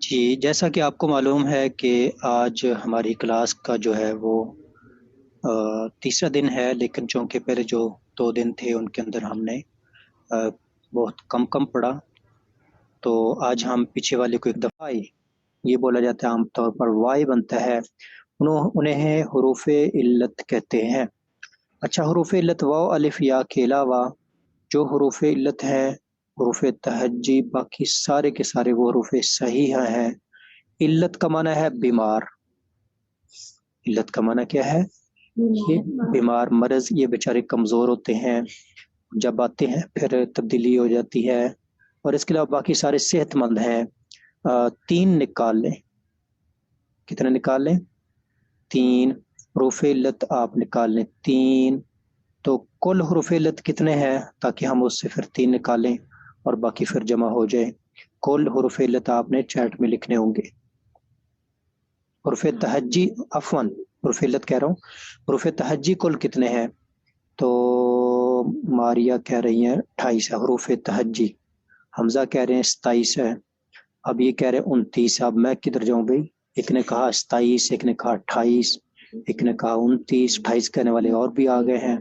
جی، جیسا کہ آپ کو معلوم ہے کہ آج ہماری کلاس کا جو ہے وہ تیسرا دن ہے، لیکن چونکہ پہلے جو 2 دن تھے ان کے اندر ہم نے بہت کم پڑھا، تو آج ہم پیچھے والے کو ایک دفعہ یہ بولا جاتا ہے عام طور پر وائی بنتا ہے، انہیں حروف علت کہتے ہیں۔ اچھا، حروف علت واو الف یا کے علاوہ جو حروف علت ہیں، حروف تہجی، باقی سارے کے سارے وہ حروف صحیحہ ہیں۔ علت کا معنی ہے بیمار، علت کا معنی کیا ہے؟ یہ بیمار، مرض، یہ بیچارے کمزور ہوتے ہیں، جب آتے ہیں پھر تبدیلی ہو جاتی ہے، اور اس کے علاوہ باقی سارے صحت مند ہیں۔ 3 نکال لیں، کتنے نکال لیں؟ 3 حروف علت آپ نکال لیں 3، تو کل حروف علت کتنے ہیں تاکہ ہم اس سے پھر 3 نکالیں اور باقی پھر جمع ہو جائے۔ کل حروف علت آپ نے چیٹ میں لکھنے ہوں گے۔ حروف تہجی، عفواً حروف علت کہہ رہا ہوں، حروف تہجی کل کتنے ہیں؟ تو ماریا کہہ رہی ہیں 28 ہے حروف تہجی، حمزہ کہہ رہے ہیں 27 ہے، اب یہ کہہ رہے ہیں 29 ہے۔ اب میں کدھر جاؤں بھائی؟ ایک نے کہا 27، ایک نے کہا 28، ایک نے کہا 29، 28 کہنے والے اور بھی آ گئے ہیں،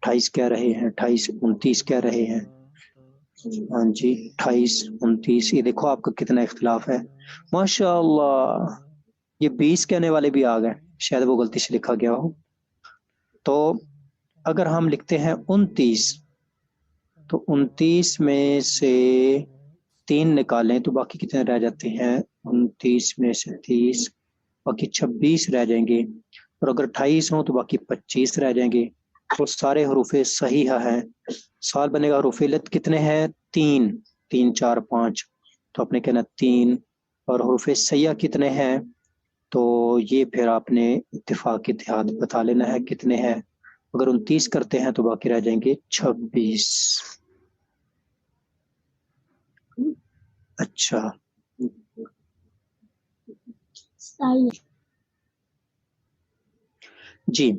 28 کہہ رہے ہیں، 28 29 کہہ رہے ہیں۔ ہاں جی، 28 29، یہ دیکھو آپ کا کتنا اختلاف ہے، ماشاء اللہ۔ یہ 20 کہنے والے بھی آ گئے، شاید وہ غلطی سے لکھا گیا ہو۔ تو اگر ہم لکھتے ہیں 29، تو 29 میں سے 3 نکالیں تو باقی کتنے رہ جاتے ہیں؟ 29 میں سے 30، باقی 26 رہ جائیں گے، اور اگر 28 ہوں تو باقی 25 رہ جائیں گے۔ وہ سارے حروف صحیحہ ہیں۔ سوال بنے گا حروف علت کتنے ہیں؟ 3 3 4 5، تو آپ نے کہنا 3۔ اور حروف صحیحہ کتنے ہیں؟ تو یہ پھر آپ نے اتفاق اتحاد بتا لینا ہے کتنے ہیں۔ اگر 29 کرتے ہیں تو باقی رہ جائیں گے 26۔ اچھا جی،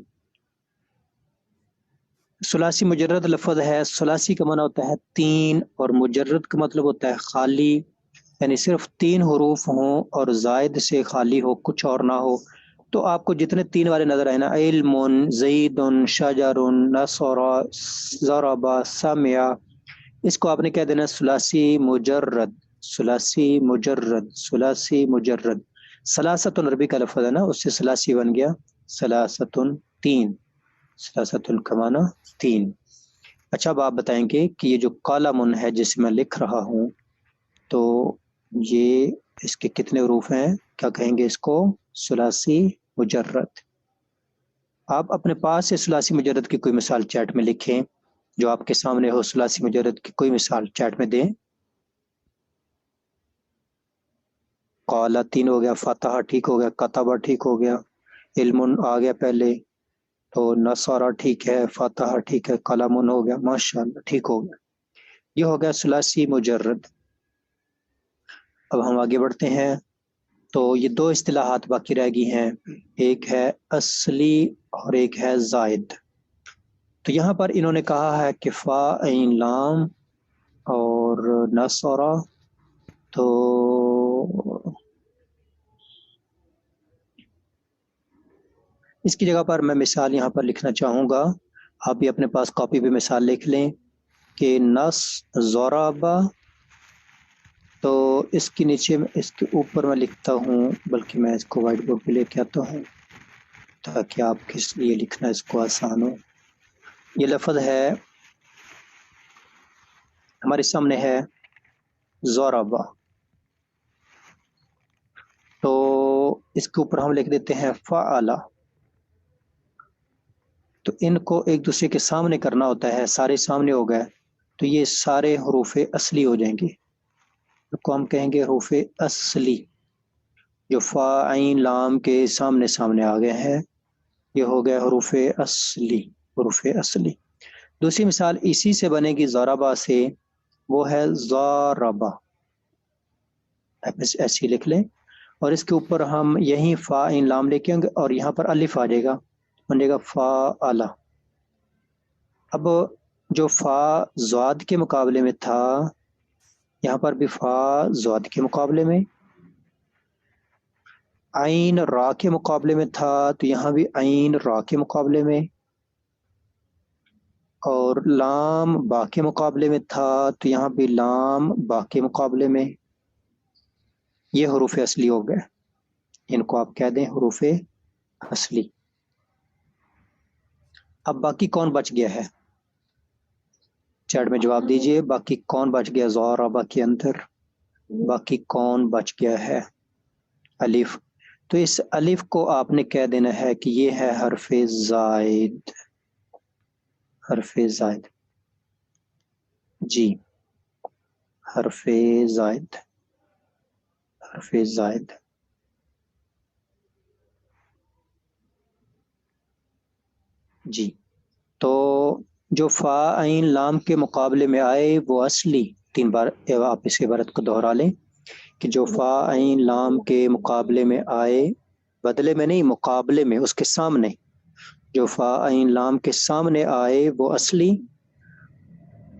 ثلاثی مجرد لفظ ہے۔ ثلاثی کا معنی ہوتا ہے 3، اور مجرد کا مطلب ہوتا ہے خالی، یعنی صرف 3 حروف ہوں اور زائد سے خالی ہو، کچھ اور نہ ہو۔ تو آپ کو جتنے 3 والے نظر آئے نا، علم، زید، شجر، نصر، ضرب، سمع، اس کو آپ نے کہہ دینا ثلاثی مجرد، ثلاثی مجرد، ثلاثی مجرد۔ ثلاثتن عربی کا لفظ ہے نا، اس سے ثلاثی بن گیا، ثلاثتن 3، ثلاثتن کا معنی 3۔ اچھا، اب آپ بتائیں گے کہ یہ جو کالمن ہے جسے میں لکھ رہا ہوں، تو یہ اس کے کتنے حروف ہیں؟ کیا کہیں گے اس کو؟ ثلاثی مجرد۔ آپ اپنے پاس سے ثلاثی مجرد کی کوئی مثال چیٹ میں لکھیں، جو آپ کے سامنے ہو، ثلاثی مجرد کی کوئی مثال چیٹ میں دیں۔ قالا 3 ہو گیا، فتح ٹھیک ہو گیا، کتبہ ٹھیک ہو گیا، علم آ گیا پہلے، تو نصارہ ٹھیک ہے، فتح ٹھیک ہے، قلم ہو گیا، ماشاءاللہ ٹھیک ہو گیا۔ یہ ہو گیا ثلاثی مجرد۔ اب ہم آگے بڑھتے ہیں، تو یہ 2 اصطلاحات باقی رہ گئی ہیں، ایک ہے اصلی اور ایک ہے زائد۔ تو یہاں پر انہوں نے کہا ہے کہ فا عین لام اور نصرہ، تو اس کی جگہ پر میں مثال یہاں پر لکھنا چاہوں گا، آپ بھی اپنے پاس کاپی پہ مثال لکھ لیں کہ نص ضربہ، تو اس کے نیچے اس کے اوپر میں لکھتا ہوں، بلکہ میں اس کو وائٹ بورڈ پہ لے کے آتا ہوں تاکہ آپ کے لیے لکھنا اس کو آسان ہو۔ یہ لفظ ہے ہمارے سامنے ہے ضربہ، تو اس کے اوپر ہم لکھ دیتے ہیں فعل، تو ان کو ایک دوسرے کے سامنے کرنا ہوتا ہے، سارے سامنے ہو گئے تو یہ سارے حروف اصلی ہو جائیں گے، کو ہم کہیں گے حروف اصلی، جو فا عین لام کے سامنے سامنے آ گئے ہیں، یہ ہو گئے حروف اصلی، حروف اصلی۔ دوسری مثال اسی سے بنے گی ضربہ سے، وہ ہے ضاربہ، ایسی لکھ لیں، اور اس کے اوپر ہم یہیں فا عین لام لے کے آئیں گے اور یہاں پر الف آ جائے گا، بنے گا فعل۔ اب جو فا زاد کے مقابلے میں تھا، یہاں پر بھی فا زاد کے مقابلے میں، عین را کے مقابلے میں تھا تو یہاں بھی عین را کے مقابلے میں، اور لام با کے مقابلے میں تھا تو یہاں بھی لام با کے مقابلے میں۔ یہ حروف اصلی ہو گئے، ان کو آپ کہہ دیں حروف اصلی۔ اب باقی کون بچ گیا ہے؟ چیٹ میں جواب دیجئے، باقی کون بچ گیا ضاربہ کے اندر؟ باقی کون بچ گیا ہے؟ الف۔ تو اس الف کو آپ نے کہہ دینا ہے کہ یہ ہے حرف زائد، حرف زائد، جی حرف زائد، حرف زائد۔ جی تو جو فا عین لام کے مقابلے میں آئے وہ اصلی، 3 بار آپ اس عبارت کو دہرا لیں کہ جو فا عین لام کے مقابلے میں آئے، بدلے میں نہیں، مقابلے میں، اس کے سامنے، جو فا عین لام کے سامنے آئے وہ اصلی،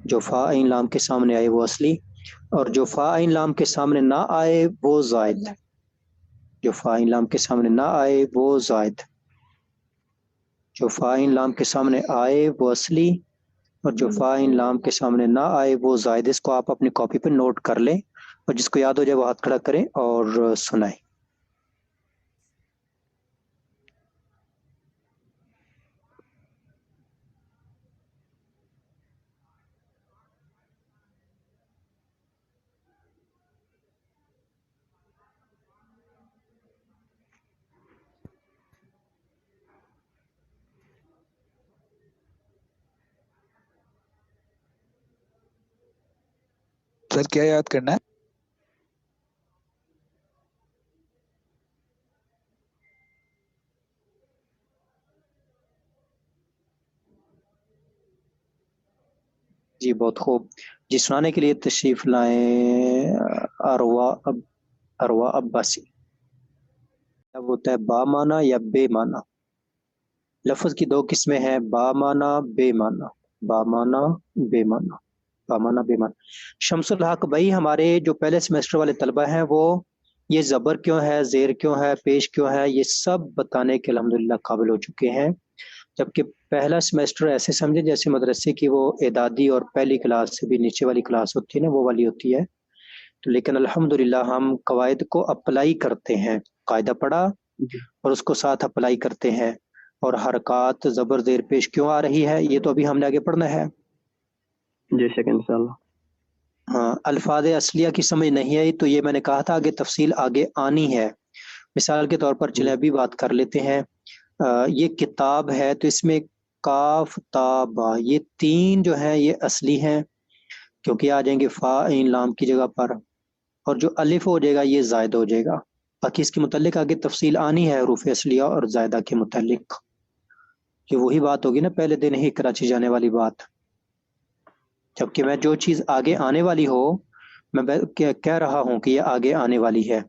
جو فا عین لام کے سامنے آئے وہ اصلی، اور جو فا عین لام کے سامنے نہ آئے وہ زائد، جو فا عین لام کے سامنے نہ آئے وہ زائد، جو فا عین لام کے سامنے آئے وہ اصلی، اور جو فا عین لام کے سامنے نہ آئے وہ زائد۔ اس کو آپ اپنی کاپی پہ نوٹ کر لیں، اور جس کو یاد ہو جائے وہ ہاتھ کھڑا کریں اور سنائیں۔ سر کیا یاد کرنا ہے؟ جی بہت خوب، جی سنانے کے لیے تشریف لائیں اروا عباسی۔ اب ہوتا ہے با مانا یا بے مانا؟ لفظ کی 2 قسمیں ہیں، با مانا بے مانا، با مانا بے مانا، با مانا بے مانا۔ شمس الحق بھائی، ہمارے جو پہلے سیمسٹر والے طلبہ ہیں وہ یہ زبر کیوں ہے، زیر کیوں ہے، پیش کیوں ہے، یہ سب بتانے کے الحمدللہ قابل ہو چکے ہیں، جبکہ پہلا سیمسٹر ایسے سمجھے جیسے مدرسے کی وہ اعدادی اور پہلی کلاس سے بھی نیچے والی کلاس ہوتی ہے نا، وہ والی ہوتی ہے۔ تو لیکن الحمدللہ ہم قواعد کو اپلائی کرتے ہیں، قاعدہ پڑھا اور اس کو ساتھ اپلائی کرتے ہیں، اور حرکات زبر زیر پیش کیوں آ رہی ہے یہ تو ابھی ہم نے آگے پڑھنا ہے۔ جی شک انشاءاللہ۔ ہاں، الفاظ اصلیہ کی سمجھ نہیں آئی تو یہ میں نے کہا تھا آگے تفصیل آگے آنی ہے۔ مثال کے طور پر چلیں ابھی بات کر لیتے ہیں، یہ کتاب ہے تو اس میں کاف تا با، یہ 3 جو ہیں یہ اصلی ہیں کیونکہ آ جائیں گے فا عین لام کی جگہ پر، اور جو الف ہو جائے گا یہ زائد ہو جائے گا۔ باقی اس کے متعلق آگے تفصیل آنی ہے حروف اصلیہ اور زائدہ کے متعلق، کہ وہی بات ہوگی نا پہلے دن ہی کراچی جانے والی بات، جبکہ میں جو چیز آگے آنے والی ہو میں کہہ رہا ہوں کہ یہ آگے آنے والی ہے۔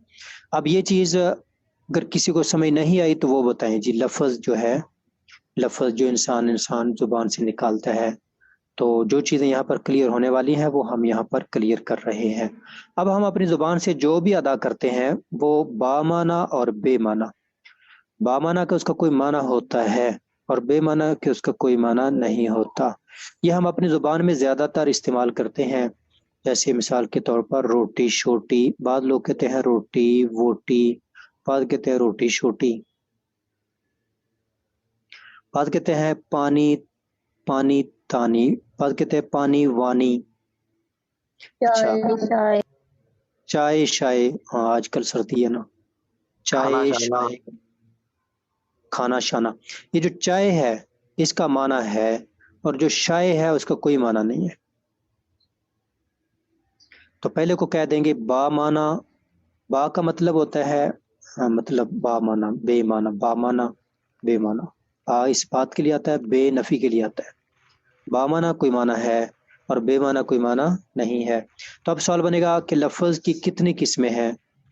اب یہ چیز اگر کسی کو سمجھ نہیں آئی تو وہ بتائیں جی۔ لفظ جو ہے، لفظ جو انسان زبان سے نکالتا ہے، تو جو چیزیں یہاں پر کلیئر ہونے والی ہیں وہ ہم یہاں پر کلیئر کر رہے ہیں۔ اب ہم اپنی زبان سے جو بھی ادا کرتے ہیں وہ با معنی اور بے معنی، با معنی کا اس کا کوئی معنی ہوتا ہے اور بے معنی کہ اس کا کوئی معنی نہیں ہوتا۔ یہ ہم اپنی زبان میں زیادہ تر استعمال کرتے ہیں، جیسے مثال کے طور پر روٹی شوٹی، بعض لوگ کہتے ہیں روٹی ووٹی، بعض کہتے ہیں روٹی شوٹی، بعض کہتے ہیں پانی پانی تانی، بعض کہتے ہیں پانی وانی۔ اچھا، چائے شائے، ہاں آج کل سردی ہے نا، چائے شائے، کھانا شانا۔ یہ جو چائے ہے اس کا معنی ہے، اور جو شائے ہے اس کا کوئی معنی نہیں ہے۔ تو پہلے کو کہہ دیں گے با معنی، با کا مطلب ہوتا ہے مطلب با معنی بے معنی، با معنی بے معنی، با اس بات کے لیے آتا ہے، بے نفی کے لیے آتا ہے۔ با معنی کوئی معنی ہے اور بے معنی کوئی معنی نہیں ہے۔ تو اب سوال بنے گا کہ لفظ کی کتنی قسمیں ہیں،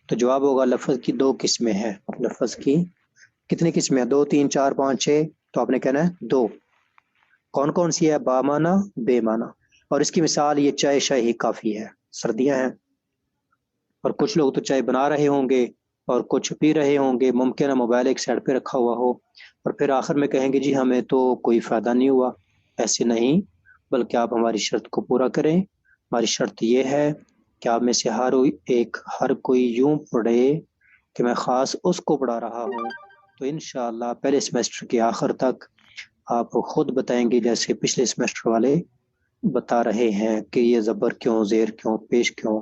تو جواب ہوگا لفظ کی 2 قسمیں ہیں۔ لفظ کی کتنی قسمیں ہیں؟ 2 3 4 5 6، تو آپ نے کہنا ہے 2۔ کون کون سی ہے؟ با معنی بے معنی، اور اس کی مثال یہ چائے شائے ہی کافی ہے، سردیاں ہیں اور کچھ لوگ تو چائے بنا رہے ہوں گے اور کچھ پی رہے ہوں گے، ممکن ہے موبائل ایک سائڈ پہ رکھا ہوا ہو، اور پھر آخر میں کہیں گے جی ہمیں تو کوئی فائدہ نہیں ہوا۔ ایسے نہیں، بلکہ آپ ہماری شرط کو پورا کریں۔ ہماری شرط یہ ہے کہ آپ میں سے ہر کوئی یوں پڑھے کہ میں خاص اس کو پڑھا رہا ہوں، تو انشاءاللہ پہلے سیمسٹر کے آخر تک آپ خود بتائیں گے جیسے پچھلے سیمسٹر والے بتا رہے ہیں کہ یہ زبر کیوں، زیر کیوں، پیش کیوں،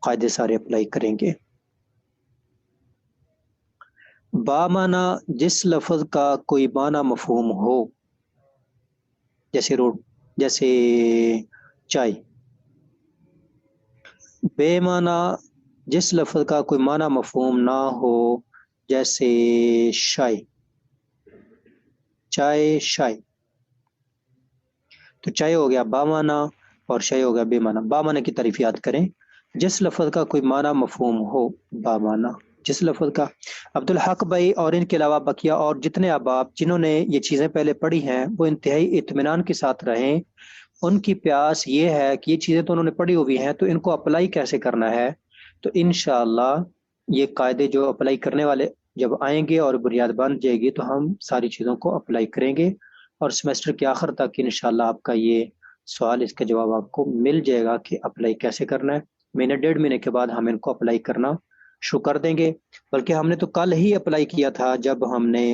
قاعدے سارے اپلائی کریں گے۔ با معنی جس لفظ کا کوئی معنی مفہوم ہو، جیسے چائے۔ بے معنی جس لفظ کا کوئی معنی مفہوم نہ ہو، جیسے شائے، چائے، شائے۔ تو چائے ہو گیا با معنی اور شائے ہو گیا بے معنی۔ با معنی کی تعریف یاد کریں، جس لفظ کا کوئی معنی مفہوم ہو، با معنی جس لفظ کا۔ عبدالحق بھائی اور ان کے علاوہ بقیہ اور جتنے احباب جنہوں نے یہ چیزیں پہلے پڑھی ہیں وہ انتہائی اطمینان کے ساتھ رہیں۔ ان کی پیاس یہ ہے کہ یہ چیزیں تو انہوں نے پڑھی ہوئی ہیں، تو ان کو اپلائی کیسے کرنا ہے۔ تو انشاءاللہ یہ قاعدے جو اپلائی کرنے والے جب آئیں گے اور بنیاد بن جائے گی تو ہم ساری چیزوں کو اپلائی کریں گے، اور سیمسٹر کے آخر تک انشاءاللہ آپ کا یہ سوال، اس کا جواب آپ کو مل جائے گا کہ اپلائی کیسے کرنا ہے۔ مہینے ڈیڑھ مہینے کے بعد ہم ان کو اپلائی کرنا شروع کر دیں گے، بلکہ ہم نے تو کل ہی اپلائی کیا تھا جب ہم نے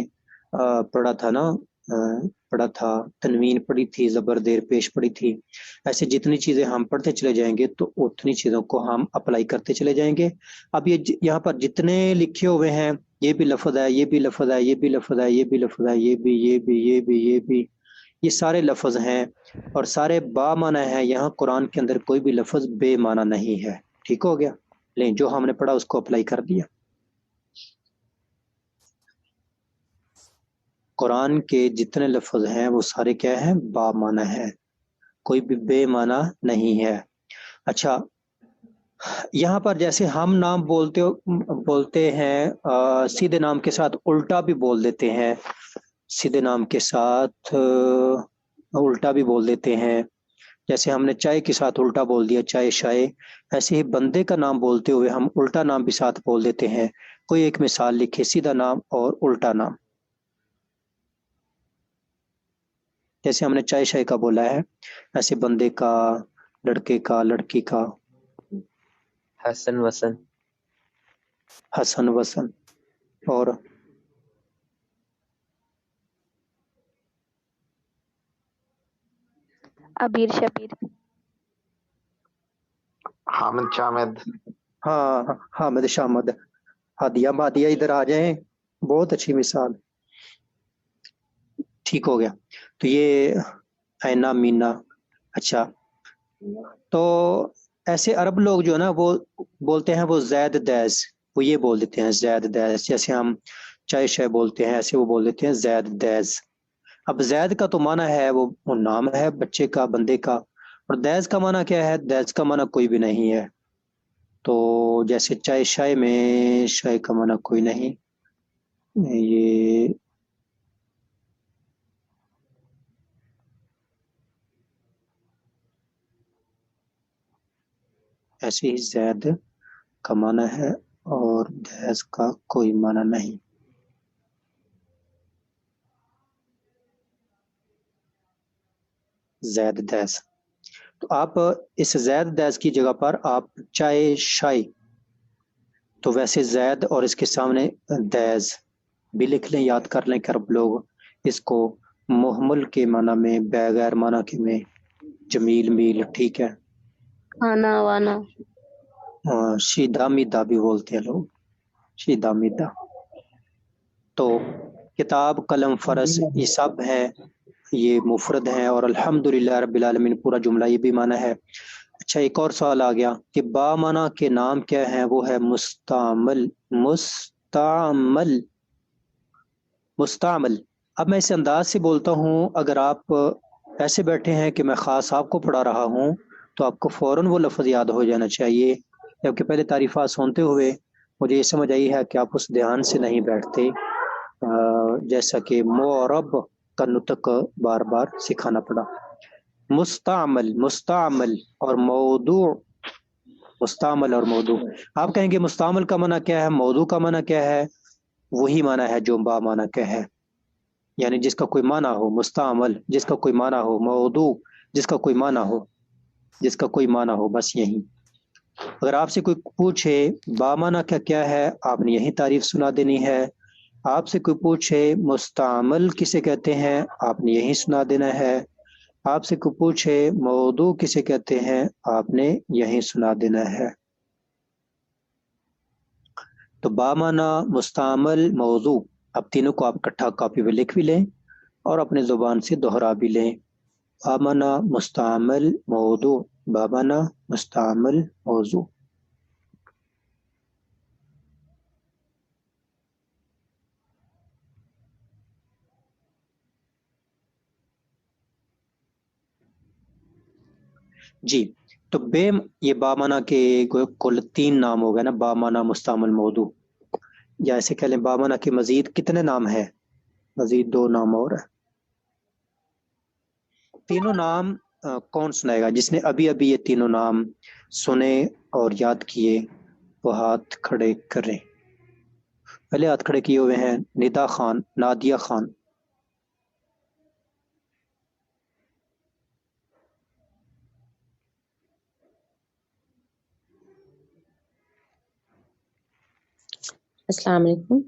پڑھا تھا تنوین پڑھی تھی، زبر دیر پیش پڑھی تھی۔ ایسے جتنی چیزیں ہم پڑھتے چلے جائیں گے تو اتنی چیزوں کو ہم اپلائی کرتے چلے جائیں گے۔ اب یہ یہاں پر جتنے لکھے ہوئے ہیں، یہ بھی لفظ ہے، یہ بھی لفظ ہے، یہ بھی لفظ ہے، یہ بھی لفظ ہے، یہ بھی، یہ بھی، یہ بھی، یہ بھی، یہ سارے لفظ ہیں اور سارے با معنی ہیں۔ یہاں قرآن کے اندر کوئی بھی لفظ بے معنی نہیں ہے۔ ٹھیک ہو گیا؟ لیں، جو ہم نے پڑھا اس کو اپلائی کر دیا۔ قرآن کے جتنے لفظ ہیں وہ سارے کیا ہیں؟ با معنی ہیں، کوئی بھی بے معنی نہیں ہے۔ اچھا، یہاں پر جیسے ہم نام بولتے ہیں، سیدھے نام کے ساتھ الٹا بھی بول دیتے ہیں، سیدھے نام کے ساتھ الٹا بھی بول دیتے ہیں، جیسے ہم نے چائے کے ساتھ الٹا بول دیا چائے شائے، ایسے ہی بندے کا نام بولتے ہوئے ہم الٹا نام بھی ساتھ بول دیتے ہیں۔ کوئی ایک مثال لکھے، سیدھا نام اور الٹا نام۔ جیسے ہم نے چائے شائے کا بولا ہے، ایسے بندے کا، لڑکے کا، لڑکی کا، حسن وسن، حسن وسن، اور ابیر شبیر، حامد شامد۔ ہاں، حامد شامد، ہادیہ بادیہ ادھر آ جائیں، بہت اچھی مثال۔ ٹھیک ہو گیا، تو یہ اینا مینا۔ اچھا، تو ایسے عرب لوگ جو ہے نا وہ بولتے ہیں وہ زید دیز، وہ یہ بول دیتے ہیں زید دیز، جیسے ہم چائے شائے بولتے ہیں ایسے وہ بول دیتے ہیں زید دیز۔ اب زید کا تو معنی ہے وہ نام ہے بچے کا، بندے کا، اور دیز کا معنی کیا ہے؟ دیز کا معنی کوئی بھی نہیں ہے۔ تو جیسے چائے شائے میں شائے کا معنی کوئی نہیں، یہ ایسے ہی زید کا معنی ہے اور دیز کا کوئی معنی نہیں۔ زید دیز، تو آپ اس زید دیز کی جگہ پر آپ چائے شائے، تو ویسے زید اور اس کے سامنے دیز بھی لکھ لیں، یاد کر لیں کہ عرب لوگ اس کو محمل کے معنی میں، بغیر معنی کے میں، جمیل میل، ٹھیک ہے، کھانا وانا، شیدہ میدہ بھی بولتے ہیں لوگ، شیدہ میدہ۔ تو کتاب، قلم، فرس، یہ سب ہیں، یہ مفرد ہیں، اور الحمدللہ رب العالمین پورا جملہ یہ بھی معنی ہے۔ اچھا، ایک اور سوال آ گیا کہ با معنی کے نام کیا ہے؟ وہ ہے مستعمل، مستعمل، مستعمل۔ اب میں اس انداز سے بولتا ہوں، اگر آپ ایسے بیٹھے ہیں کہ میں خاص آپ کو پڑھا رہا ہوں تو آپ کو فوراً وہ لفظ یاد ہو جانا چاہیے، جبکہ پہلے تعریفات سنتے ہوئے مجھے یہ سمجھ آئی ہے کہ آپ اس دھیان سے نہیں بیٹھتے، جیسا کہ معرب کا نطق بار بار سکھانا پڑا۔ مستعمل، مستعمل اور موضوع، مستعمل اور موضوع. آپ کہیں گے مستعمل کا معنی کیا ہے، موضوع کا معنی کیا ہے؟ وہی معنی ہے جو با معنی کا ہے، یعنی جس کا کوئی معنی ہو. مستعمل جس کا کوئی معنی ہو، موضوع جس کا کوئی معنی ہو، جس کا کوئی معنی ہو، بس یہی. اگر آپ سے کوئی پوچھے با معنی کا کیا ہے، آپ نے یہی تعریف سنا دینی ہے. آپ سے کوئی پوچھے مستعمل کسے کہتے ہیں، آپ نے یہی سنا دینا ہے. آپ سے کوئی پوچھے موضوع کسے کہتے ہیں، آپ نے یہی سنا دینا ہے. تو با معنی، مستعمل، موضوع، اب تینوں کو آپ اکٹھا کاپی پہ لکھ بھی لیں اور اپنے زبان سے دہرا بھی لیں. با معنی، مستعمل، موضوع، با معنی، مستعمل، موضوع. جی تو بے یہ با معنی کے کل 3 نام ہو گئے نا، با معنی، مستعمل، موضوع. یا ایسے کہہ لیں با معنی کے مزید کتنے نام ہیں؟ مزید 2 نام اور ہیں. تینوں نام کون سنائے گا؟ جس نے ابھی ابھی یہ تینوں نام سنے اور یاد کیے وہ ہاتھ کھڑے کریں. پہلے ہاتھ کھڑے کیے ہوئے ہیں ندا خان، نادیہ خان. السلام علیکم.